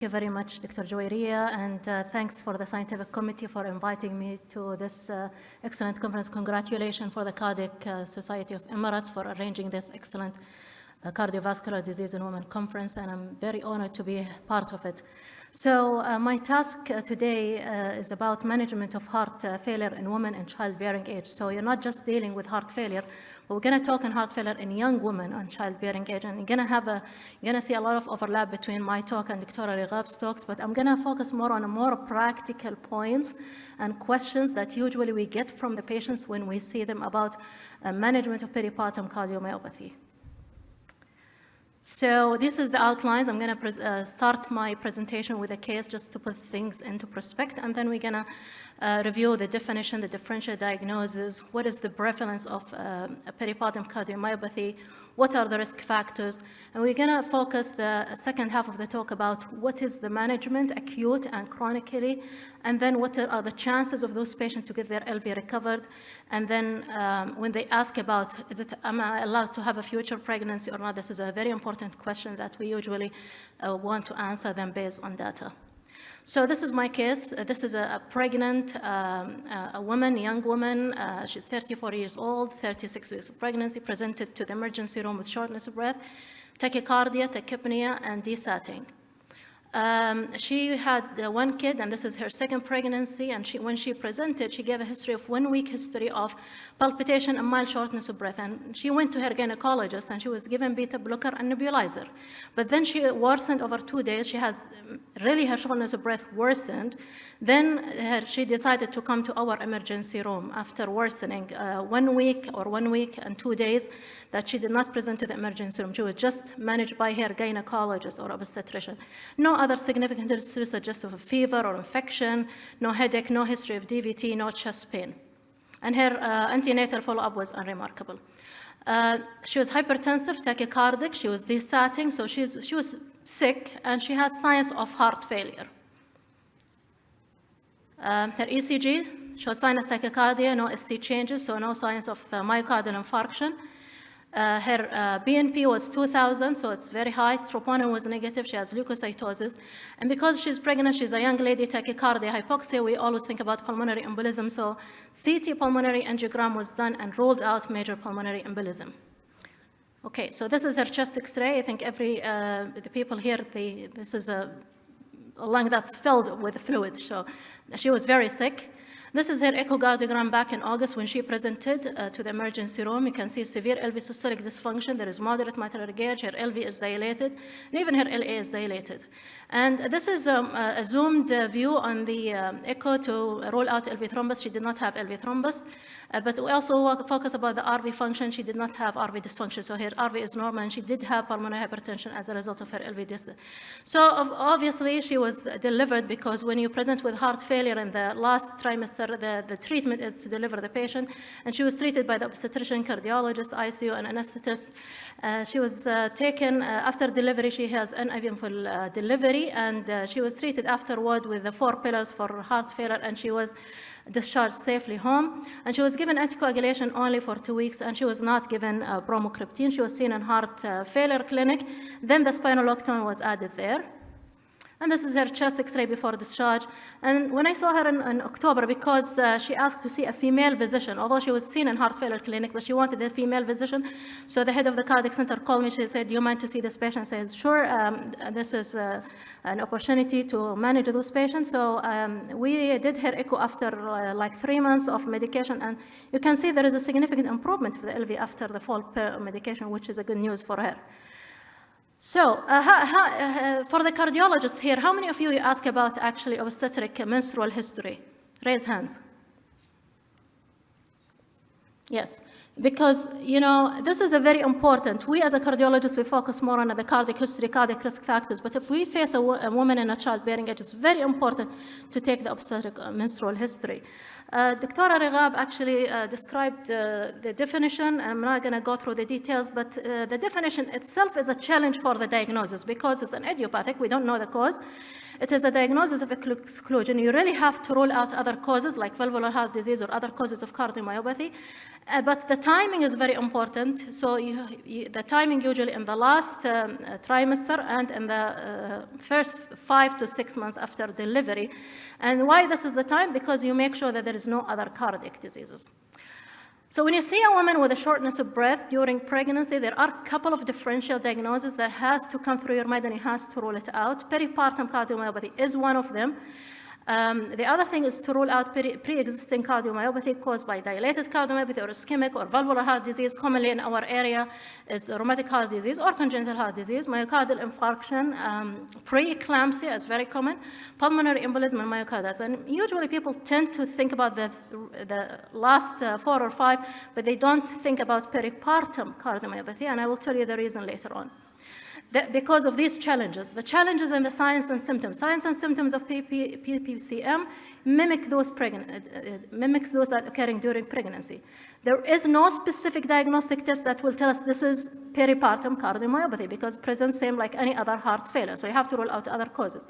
Thank you very much, Dr. Joyria, and thanks for the scientific committee for inviting me to this excellent conference. Congratulations for the Cardiac Society of Emirates for arranging this excellent cardiovascular disease in women conference, and I'm very honored to be part of it. So my task today is about management of heart failure in women in childbearing age. So you're not just dealing with heart failure, but we're going to talk on heart failure in young women on childbearing age, and you're going to see a lot of overlap between my talk and Dr. Righab's talks, but I'm going to focus more on more practical points and questions that usually we get from the patients when we see them about management of peripartum cardiomyopathy. So this is the outlines. I'm going to start my presentation with a case just to put things into perspective, and then we're going to review the definition, the differential diagnosis, what is the prevalence of peripartum cardiomyopathy, what are the risk factors, and we're going to focus the second half of the talk about what is the management, acute and chronically, and then what are the chances of those patients to get their LV recovered, and then when they ask about, am I allowed to have a future pregnancy or not, this is a very important question that we usually want to answer them based on data. So this is my case. This is a pregnant a woman, young woman. She's 34 years old, 36 weeks of pregnancy, presented to the emergency room with shortness of breath, tachycardia, tachypnea, and desatting. She had one kid, and this is her second pregnancy, and when she presented, she gave a history of 1 week history of palpitation and mild shortness of breath, and she went to her gynecologist, and she was given beta blocker and nebulizer. But then she worsened over 2 days. She had really, her shortness of breath worsened. Then she decided to come to our emergency room after worsening 1 week or 1 week and 2 days that she did not present to the emergency room. She was just managed by her gynecologist or obstetrician. No other significant history suggestive of fever or infection, no headache, no history of DVT, no chest pain. And her antenatal follow-up was unremarkable. She was hypertensive, tachycardic, she was desatting, so she was sick, and she had signs of heart failure. Her ECG shows sinus tachycardia, no ST changes, so no signs of myocardial infarction. Her BNP was 2,000, so it's very high. Troponin was negative. She has leukocytosis. And because she's pregnant, she's a young lady, tachycardia, hypoxia, we always think about pulmonary embolism. So CT pulmonary angiogram was done and ruled out major pulmonary embolism. Okay, so this is her chest X-ray. I think the people here, this is a lung that's filled with fluid. So she was very sick. This is her echocardiogram back in August when she presented to the emergency room. You can see severe LV systolic dysfunction. There is moderate mitral regurg. Her LV is dilated, and even her LA is dilated. And this is a zoomed view on the echo to rule out LV thrombus. She did not have LV thrombus, but we also focus about the RV function. She did not have RV dysfunction, so her RV is normal, and she did have pulmonary hypertension as a result of her LV dysfunction. So obviously she was delivered, because when you present with heart failure in the last trimester, the treatment is to deliver the patient, and she was treated by the obstetrician, cardiologist, ICU, and anesthetist. She was taken after delivery. She has an NIV delivery, and she was treated afterward with the 4 pillars for heart failure, and she was discharged safely home. And she was given anticoagulation only for 2 weeks, and she was not given bromocriptine. She was seen in heart failure clinic. Then the spironolactone was added there. And this is her chest X-ray before discharge. And when I saw her in October, because she asked to see a female physician, although she was seen in heart failure clinic, but she wanted a female physician. So the head of the cardiac center called me. She said, "Do you mind to see this patient?" I said, "Sure, this is an opportunity to manage those patients." So we did her echo after like 3 months of medication. And you can see there is a significant improvement for the LV after the full medication, which is a good news for her. So for the cardiologist here, how many of you ask about actually obstetric menstrual history? Raise hands. Yes, because, this is a very important. We as a cardiologist, we focus more on the cardiac history, cardiac risk factors. But if we face a woman in a childbearing age, it's very important to take the obstetric menstrual history. Dr. Righab actually described the definition. I'm not going to go through the details, but the definition itself is a challenge for the diagnosis because it's an idiopathic. We don't know the cause. it is a diagnosis of exclusion. You really have to rule out other causes like valvular heart disease or other causes of cardiomyopathy. But the timing is very important. So the timing usually in the last trimester and in the first 5 to 6 months after delivery. And why this is the time? Because you make sure that there is no other cardiac diseases. So when you see a woman with a shortness of breath during pregnancy, there are a couple of differential diagnoses that has to come through your mind and you has to rule it out. Peripartum cardiomyopathy is one of them. The other thing is to rule out pre-existing cardiomyopathy caused by dilated cardiomyopathy or ischemic or valvular heart disease. Commonly in our area is rheumatic heart disease or congenital heart disease, myocardial infarction, preeclampsia is very common, pulmonary embolism and myocarditis. And usually people tend to think about the last 4 or 5, but they don't think about peripartum cardiomyopathy, and I will tell you the reason later on. Because of these challenges. The challenges in the signs and symptoms. Signs and symptoms of PPCM mimic those that occurring during pregnancy. There is no specific diagnostic test that will tell us this is peripartum cardiomyopathy because it presents same like any other heart failure. So you have to rule out other causes.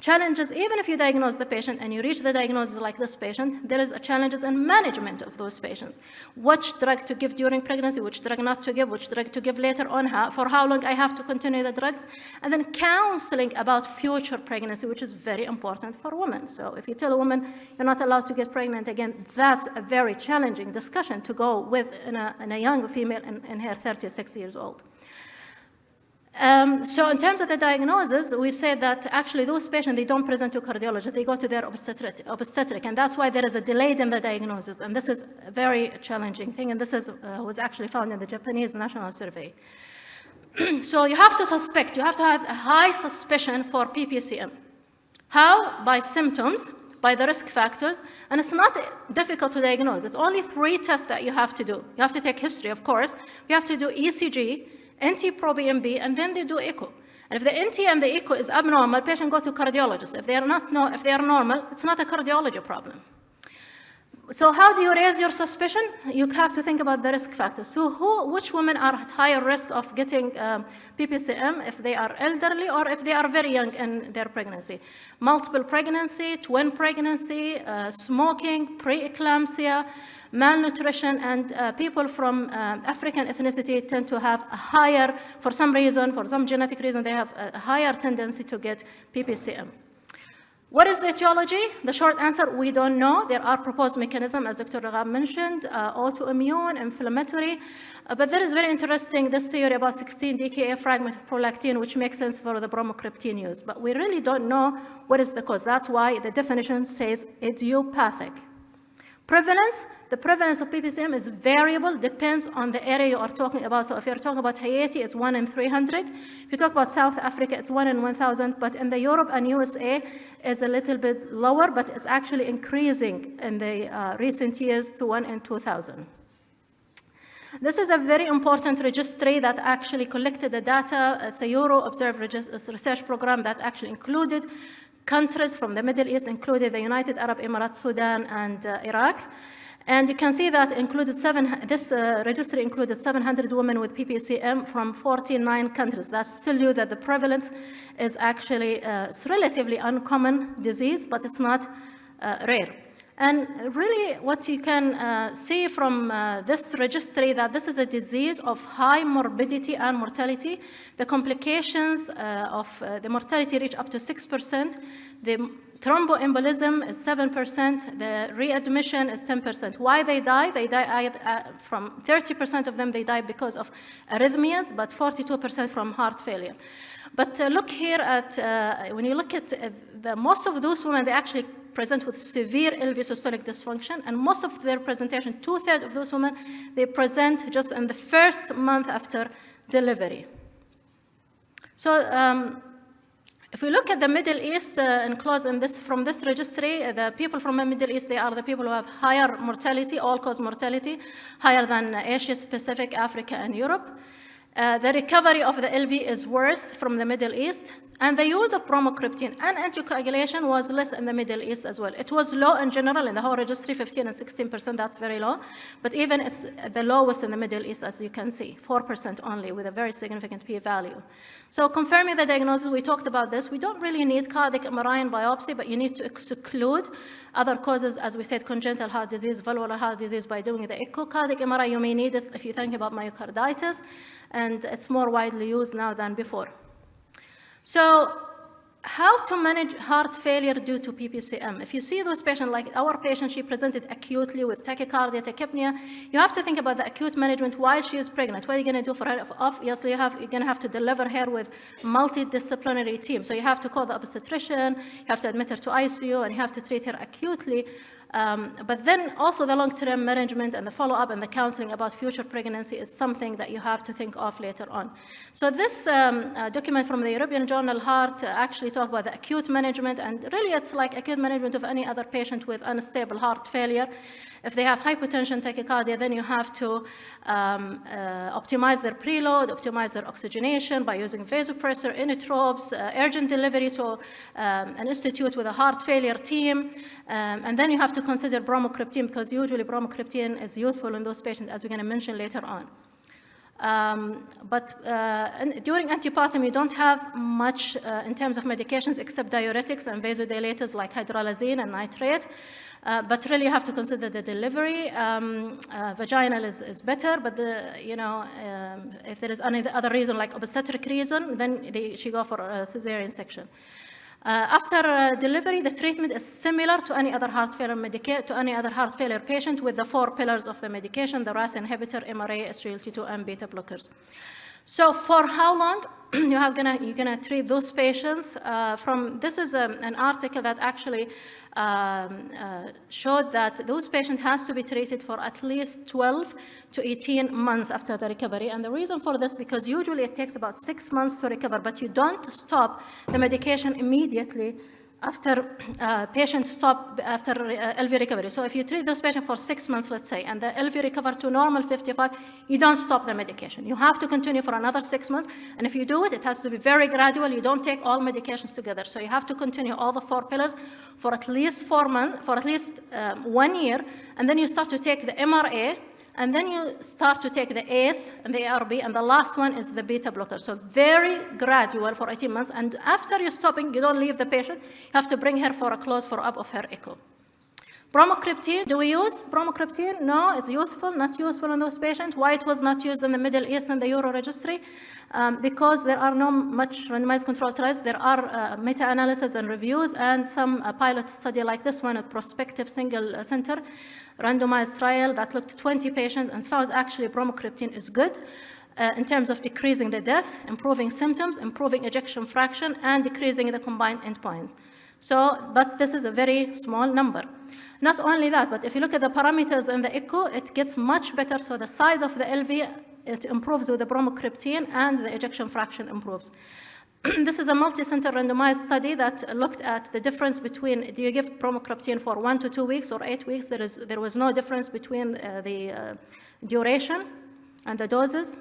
Challenges, even if you diagnose the patient and you reach the diagnosis like this patient, there is a challenges in management of those patients. Which drug to give during pregnancy, which drug not to give, which drug to give later on, for how long I have to continue the drugs, and then counseling about future pregnancy, which is very important for women. So if you tell a woman you're not allowed to get pregnant again, that's a very challenging discussion to go with in a young female in her 36 years old. So in terms of the diagnosis, we say that actually those patients, they don't present to cardiology, they go to their obstetric, and that's why there is a delay in the diagnosis, and this is a very challenging thing, and this was actually found in the Japanese National Survey. So you have to suspect, you have to have a high suspicion for PPCM. How? By symptoms, by the risk factors, and it's not difficult to diagnose. It's only 3 tests that you have to do. You have to take history, of course. You have to do ECG, NT-proBNP, and then they do echo. And if the NT and the echo is abnormal, patient go to cardiologist. If they are normal, it's not a cardiology problem. So how do you raise your suspicion? You have to think about the risk factors. So which women are at higher risk of getting PPCM if they are elderly or if they are very young in their pregnancy? Multiple pregnancy, twin pregnancy, smoking, preeclampsia, malnutrition, and people from African ethnicity tend to have a higher, for some reason, for some genetic reason, they have a higher tendency to get PPCM. What is the etiology? The short answer, we don't know. There are proposed mechanisms, as Dr. Ragab mentioned, autoimmune, inflammatory, but there is very interesting, this theory about 16 DKA fragment of prolactin, which makes sense for the bromocryptine use, but we really don't know what is the cause. That's why the definition says idiopathic. Prevalence, the prevalence of PPCM is variable, depends on the area you are talking about. So if you're talking about Haiti, it's 1 in 300. If you talk about South Africa, it's 1 in 1,000. But in the Europe and USA, it's a little bit lower, but it's actually increasing in the recent years to 1 in 2,000. This is a very important registry that actually collected the data. It's a Euro Observe research program that actually included countries from the Middle East, included the United Arab Emirates, Sudan, and Iraq. And you can see that this registry included 700 women with PPCM from 49 countries. That tells you that the prevalence is actually it's relatively uncommon disease, but it's not rare. And really what you can see from this registry that this is a disease of high morbidity and mortality. The complications of the mortality reach up to 6%. The thromboembolism is 7%. The readmission is 10%. Why they die? They die from 30% of them, they die because of arrhythmias, but 42% from heart failure. But look here at, when you look at most of those women, they actually present with severe LV systolic dysfunction, and most of their presentation, 2/3 of those women, they present just in the first month after delivery. So if we look at the Middle East from this registry, the people from the Middle East, they are the people who have higher mortality, all-cause mortality, higher than Asia, Pacific, Africa, and Europe. The recovery of the LV is worse from the Middle East, and the use of bromocriptine and anticoagulation was less in the Middle East as well. It was low in general in the whole registry, 15 and 16%, that's very low. But even it's the lowest in the Middle East, as you can see, 4% only, with a very significant p-value. So confirming the diagnosis, we talked about this. We don't really need cardiac MRI and biopsy, but you need to exclude other causes, as we said, congenital heart disease, valvular heart disease, by doing the echo. Cardiac MRI, you may need it if you think about myocarditis, and it's more widely used now than before. So how to manage heart failure due to PPCM? If you see those patients, like our patient, she presented acutely with tachycardia, tachypnea, you have to think about the acute management while she is pregnant. What are you going to do for her? Obviously, you're going to have to deliver her with multidisciplinary team. So you have to call the obstetrician, you have to admit her to ICU, and you have to treat her acutely. But then also the long-term management and the follow-up and the counseling about future pregnancy is something that you have to think of later on. So this document from the European Journal Heart actually talks about the acute management, and really it's like acute management of any other patient with unstable heart failure. If they have hypotension, tachycardia, then you have to optimize their preload, optimize their oxygenation by using vasopressor, inotropes, urgent delivery to an institute with a heart failure team. And then you have to consider bromocriptine, because usually bromocriptine is useful in those patients, as we're going to mention later on. But during antepartum, you don't have much in terms of medications except diuretics and vasodilators like hydralazine and nitrate. But really, you have to consider the delivery. Vaginal is better, but if there is any other reason, like obstetric reason, then they should go for a cesarean section. After delivery, the treatment is similar to any other heart failure patient with the 4 pillars of the medication: the RAS inhibitor, MRA, SGLT2, and beta blockers. So for how long you're gonna treat those patients? This is an article that actually showed that those patients has to be treated for at least 12 to 18 months after the recovery. And the reason for this, because usually it takes about 6 months to recover, but you don't stop the medication immediately after patients stop after LV recovery. So if you treat this patient for 6 months, let's say, and the LV recover to normal 55, you don't stop the medication. You have to continue for another 6 months. And if you do it, it has to be very gradual. You don't take all medications together. So you have to continue all the 4 pillars for at least 4 months, for at least 1 year. And then you start to take the MRA, and then you start to take the ACE and the ARB, and the last one is the beta blocker. So very gradual for 18 months. And after you're stopping, you don't leave the patient. You have to bring her for a close follow-up of her echo. Bromocriptine, do we use bromocriptine? No, it's useful, not useful in those patients. Why it was not used in the Middle East and the Euro registry? Because there are no much randomized controlled trials. There are meta-analysis and reviews, and some pilot study like this one, a prospective single center randomized trial that looked at 20 patients and found actually bromocriptine is good in terms of decreasing the death, improving symptoms, improving ejection fraction, and decreasing the combined endpoints. So, but this is a very small number. Not only that, but if you look at the parameters in the echo, it gets much better. So the size of the LV, it improves with the bromocriptine, and the ejection fraction improves. This is a multi-center randomized study that looked at the difference between, do you give bromocriptine for 1 to 2 weeks or 8 weeks? There was no difference between the duration and the doses.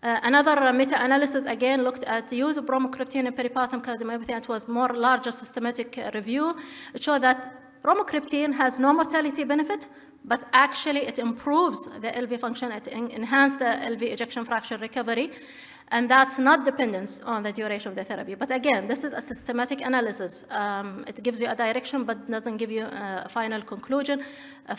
Another meta-analysis again looked at the use of bromocriptine in peripartum cardiomyopathy. It was more larger systematic review. It showed that bromocriptine has no mortality benefit, but actually it improves the LV function. It enhances the LV ejection fraction recovery. And that's not dependent on the duration of the therapy. But again, this is a systematic analysis. It gives you a direction, but doesn't give you a final conclusion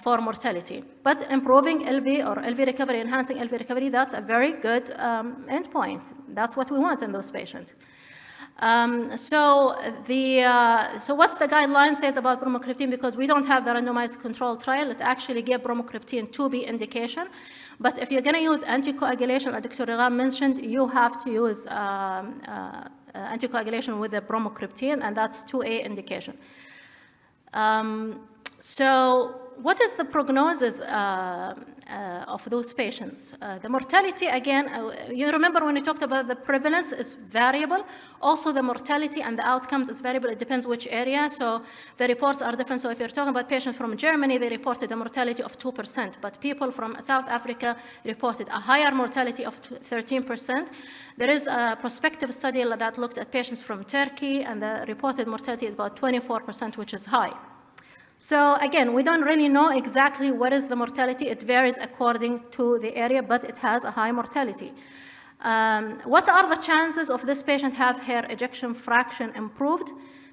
for mortality. But improving LV or LV recovery, enhancing LV recovery, that's a very good endpoint. That's what we want in those patients. So what's the guideline says about bromocriptine? Because we don't have the randomized control trial, it actually gave bromocriptine 2B indication. But if you're going to use anticoagulation, as Dr. Regan mentioned, you have to use anticoagulation with the bromocriptine, and that's 2A indication. So what is the prognosis of those patients? The mortality, again, you remember when we talked about the prevalence is variable. Also, the mortality and the outcomes is variable. It depends which area. So the reports are different. So if you're talking about patients from Germany, they reported a mortality of 2%. But people from South Africa reported a higher mortality of 13%. There is a prospective study that looked at patients from Turkey, and the reported mortality is about 24%, which is high. So again, we don't really know exactly what is the mortality. It varies according to the area, but it has a high mortality. What are the chances of this patient have her ejection fraction improved?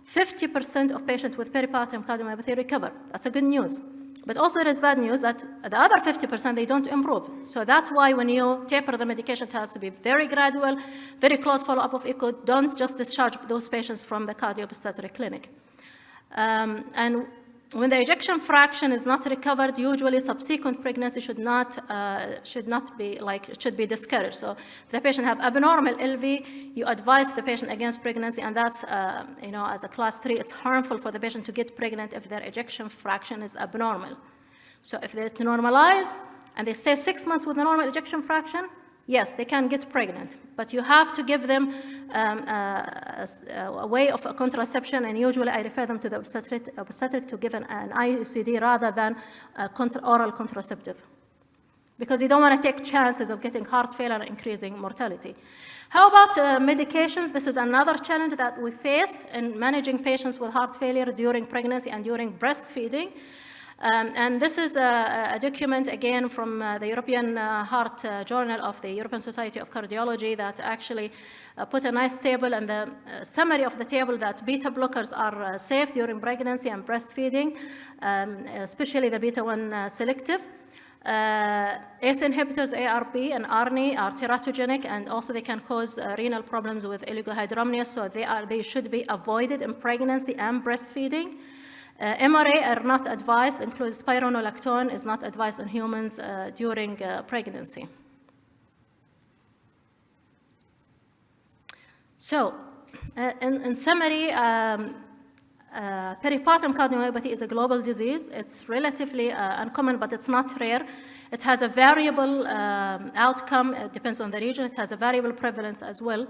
50% of patients with peripartum cardiomyopathy recover. That's a good news. But also there is bad news that the other 50%, they don't improve. So that's why when you taper the medication, it has to be very gradual, very close follow-up of echo. Don't just discharge those patients from the cardiopulmonary clinic. And when the ejection fraction is not recovered, usually subsequent pregnancy should not be should be discouraged. So if the patient have abnormal LV, you advise the patient against pregnancy, and that's as a class 3, it's harmful for the patient to get pregnant if their ejection fraction is abnormal. So if they normalize and they stay 6 months with a normal ejection fraction, yes, they can get pregnant, but you have to give them a way of a contraception, and usually I refer them to the obstetric to give an IUCD rather than oral contraceptive, because you don't want to take chances of getting heart failure and increasing mortality. How about medications? This is another challenge that we face in managing patients with heart failure during pregnancy and during breastfeeding. And this is a document, again, from the European Heart Journal of the European Society of Cardiology that actually put a nice table, and the summary of the table that beta blockers are safe during pregnancy and breastfeeding, especially the beta-1 selective. ACE inhibitors, ARB and ARNI, are teratogenic, and also they can cause renal problems with oligohydramnios, so they should be avoided in pregnancy and breastfeeding. MRA are not advised, including spironolactone is not advised in humans during pregnancy. So, in summary, peripartum cardiomyopathy is a global disease. It's relatively uncommon, but it's not rare. It has a variable outcome. It depends on the region. It has a variable prevalence as well.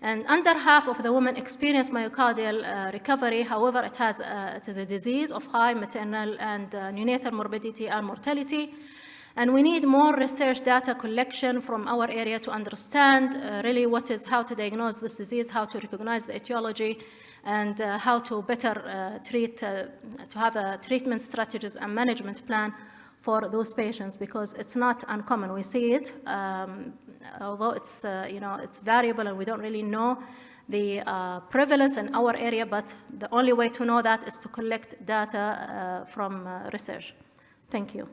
And under half of the women experience myocardial recovery. However, it is a disease of high maternal and neonatal morbidity and mortality. And we need more research data collection from our area to understand really how to diagnose this disease, how to recognize the etiology, and how to better to have a treatment strategies and management plan for those patients, because it's not uncommon. We see it, although it's variable and we don't really know the prevalence in our area, but the only way to know that is to collect data from research. Thank you.